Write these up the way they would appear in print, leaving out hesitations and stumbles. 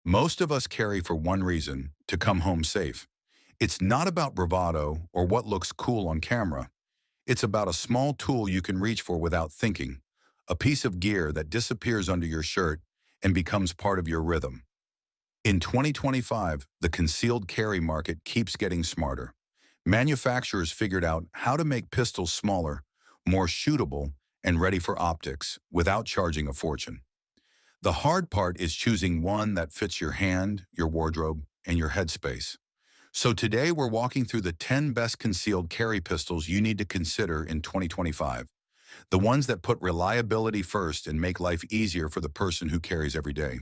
Most of us carry for one reason, to come home safe. It's not about bravado or what looks cool on camera. It's about a small tool you can reach for without thinking, a piece of gear that disappears under your shirt and becomes part of your rhythm. In 2025, the concealed carry market keeps getting smarter. Manufacturers figured out how to make pistols smaller, more shootable, and ready for optics without charging a fortune. The hard part is choosing one that fits your hand, your wardrobe, and your headspace. So today we're walking through the 10 best concealed carry pistols you need to consider in 2025. The ones that put reliability first and make life easier for the person who carries every day.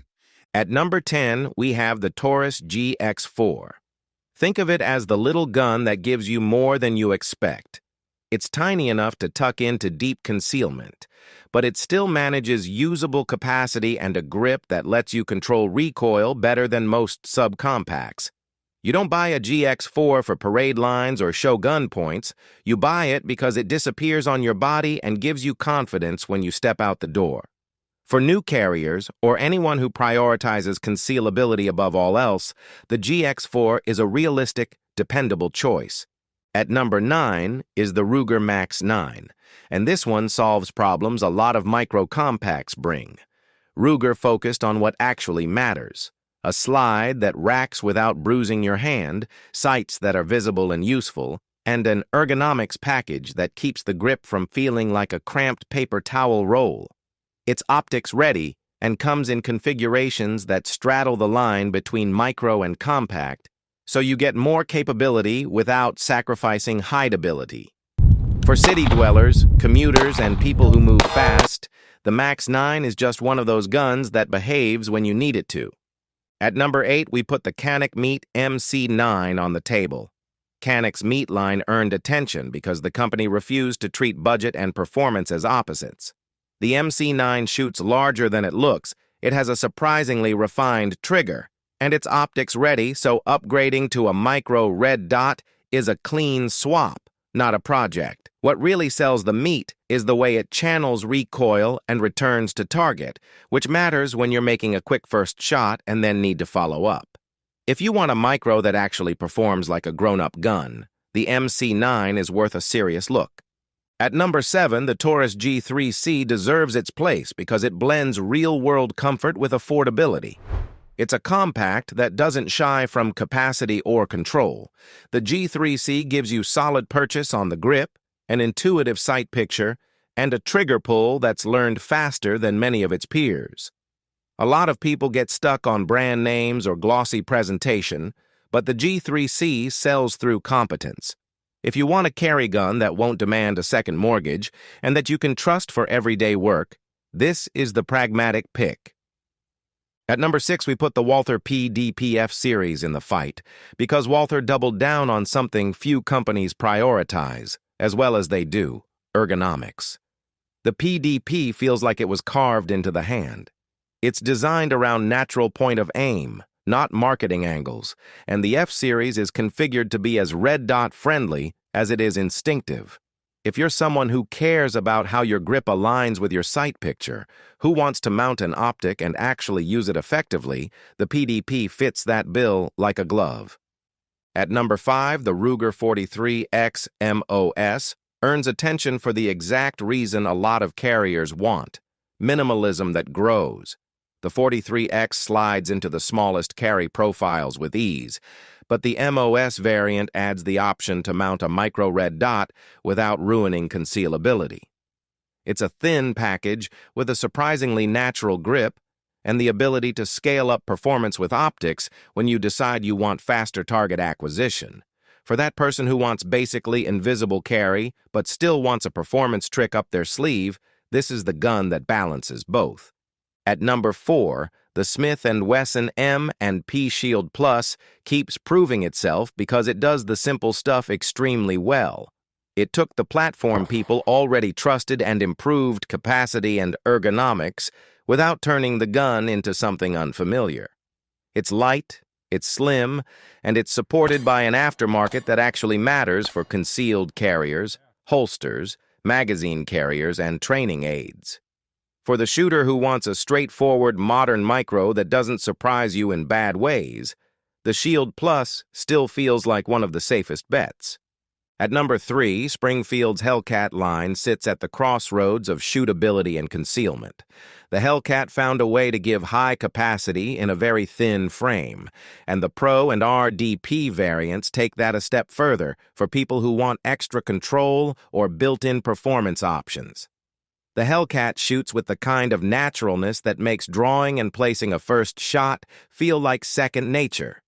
At number 10, we have the Taurus GX4. Think of it as the little gun that gives you more than you expect. It's tiny enough to tuck into deep concealment, but it still manages usable capacity and a grip that lets you control recoil better than most subcompacts. You don't buy a GX4 for parade lines or show gun points. You buy it because it disappears on your body and gives you confidence when you step out the door. For new carriers, or anyone who prioritizes concealability above all else, the GX4 is a realistic, dependable choice. At number 9 is the Ruger Max 9, and this one solves problems a lot of micro-compacts bring. Ruger focused on what actually matters: a slide that racks without bruising your hand, sights that are visible and useful, and an ergonomics package that keeps the grip from feeling like a cramped paper towel roll. It's optics ready and comes in configurations that straddle the line between micro and compact, so you get more capability without sacrificing hideability. For city dwellers, commuters, and people who move fast, the Max 9 is just one of those guns that behaves when you need it to. At number 8, we put the Canik Meat MC9 on the table. Canik's Meat line earned attention because the company refused to treat budget and performance as opposites. The MC9 shoots larger than it looks, it has a surprisingly refined trigger, and it's optics ready, so upgrading to a micro red dot is a clean swap, not a project. What really sells the Meat is the way it channels recoil and returns to target, which matters when you're making a quick first shot and then need to follow up. If you want a micro that actually performs like a grown-up gun, the MC9 is worth a serious look. At number 7, the Taurus G3C deserves its place because it blends real-world comfort with affordability. It's a compact that doesn't shy from capacity or control. The G3C gives you solid purchase on the grip, an intuitive sight picture, and a trigger pull that's learned faster than many of its peers. A lot of people get stuck on brand names or glossy presentation, but the G3C sells through competence. If you want a carry gun that won't demand a second mortgage and that you can trust for everyday work, this is the pragmatic pick. At number 6, we put the Walther PDPF series in the fight because Walther doubled down on something few companies prioritize, as well as they do: ergonomics. The PDP feels like it was carved into the hand. It's designed around natural point of aim, not marketing angles, and the F-Series is configured to be as red dot friendly as it is instinctive. If you're someone who cares about how your grip aligns with your sight picture, who wants to mount an optic and actually use it effectively, the PDP fits that bill like a glove. At number 5, the Ruger 43X MOS earns attention for the exact reason a lot of carriers want: minimalism that grows. The 43X slides into the smallest carry profiles with ease, but the MOS variant adds the option to mount a micro red dot without ruining concealability. It's a thin package with a surprisingly natural grip and the ability to scale up performance with optics when you decide you want faster target acquisition. For that person who wants basically invisible carry but still wants a performance trick up their sleeve, this is the gun that balances both. At number 4, the Smith & Wesson M and P Shield Plus keeps proving itself because it does the simple stuff extremely well. It took the platform people already trusted and improved capacity and ergonomics without turning the gun into something unfamiliar. It's light, it's slim, and it's supported by an aftermarket that actually matters for concealed carriers, holsters, magazine carriers, and training aids. For the shooter who wants a straightforward modern micro that doesn't surprise you in bad ways, the Shield Plus still feels like one of the safest bets. At number 3, Springfield's Hellcat line sits at the crossroads of shootability and concealment. The Hellcat found a way to give high capacity in a very thin frame, and the Pro and RDP variants take that a step further for people who want extra control or built-in performance options. The Hellcat shoots with the kind of naturalness that makes drawing and placing a first shot feel like second nature.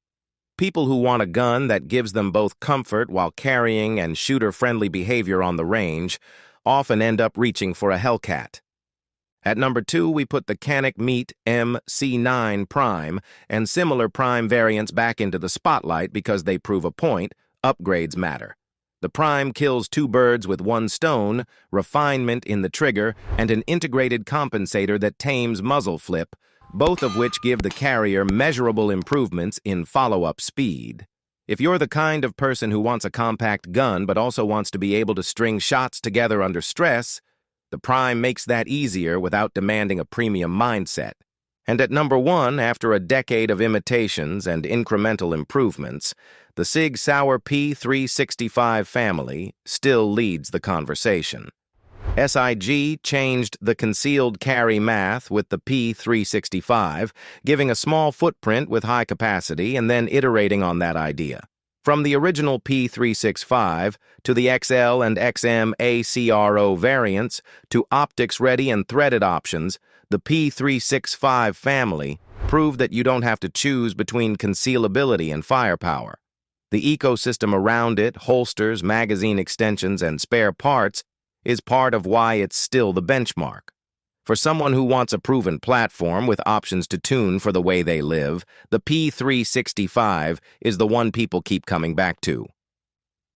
People who want a gun that gives them both comfort while carrying and shooter-friendly behavior on the range often end up reaching for a Hellcat. At number 2, we put the Canik Meat MC9 Prime and similar Prime variants back into the spotlight because they prove a point: upgrades matter. The Prime kills 2 birds with 1 stone, refinement in the trigger, and an integrated compensator that tames muzzle flip, both of which give the carrier measurable improvements in follow-up speed. If you're the kind of person who wants a compact gun but also wants to be able to string shots together under stress, the Prime makes that easier without demanding a premium mindset. And at number 1, after a decade of imitations and incremental improvements, the Sig Sauer P365 family still leads the conversation. SIG changed the concealed carry math with the P365, giving a small footprint with high capacity and then iterating on that idea. From the original P365 to the XL and XM ACRO variants to optics-ready and threaded options, the P365 family proved that you don't have to choose between concealability and firepower. The ecosystem around it, holsters, magazine extensions, and spare parts, is part of why it's still the benchmark. For someone who wants a proven platform with options to tune for the way they live, the P365 is the one people keep coming back to.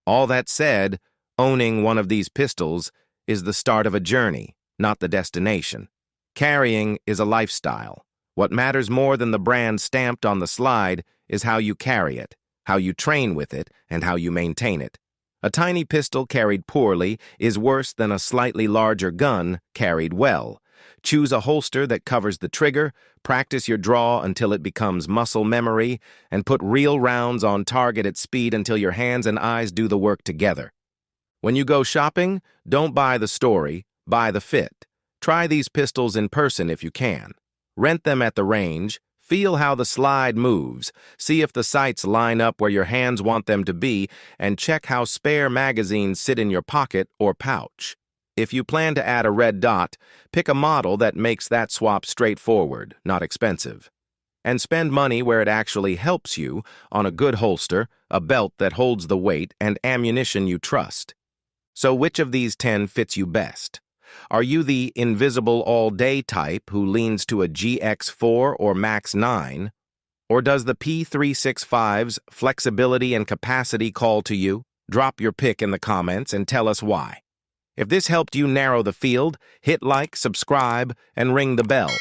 All that said, owning one of these pistols is the start of a journey, not the destination. Carrying is a lifestyle. What matters more than the brand stamped on the slide is how you carry it, how you train with it, and how you maintain it. A tiny pistol carried poorly is worse than a slightly larger gun carried well. Choose a holster that covers the trigger, practice your draw until it becomes muscle memory, and put real rounds on target at speed until your hands and eyes do the work together. When you go shopping, don't buy the story, buy the fit. Try these pistols in person if you can. Rent them at the range. Feel how the slide moves, see if the sights line up where your hands want them to be, and check how spare magazines sit in your pocket or pouch. If you plan to add a red dot, pick a model that makes that swap straightforward, not expensive. And spend money where it actually helps you on a good holster, a belt that holds the weight, and ammunition you trust. So which of these 10 fits you best? Are you the invisible all-day type who leans to a GX4 or Max 9? Or does the P365's flexibility and capacity call to you? Drop your pick in the comments and tell us why. If this helped you narrow the field, hit like, subscribe, and ring the bell,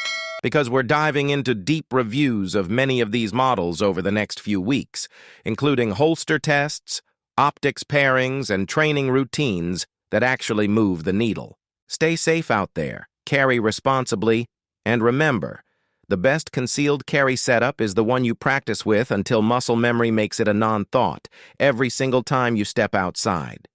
because we're diving into deep reviews of many of these models over the next few weeks, including holster tests, optics pairings, and training routines that actually move the needle. Stay safe out there, carry responsibly, and remember, the best concealed carry setup is the one you practice with until muscle memory makes it a non-thought every single time you step outside.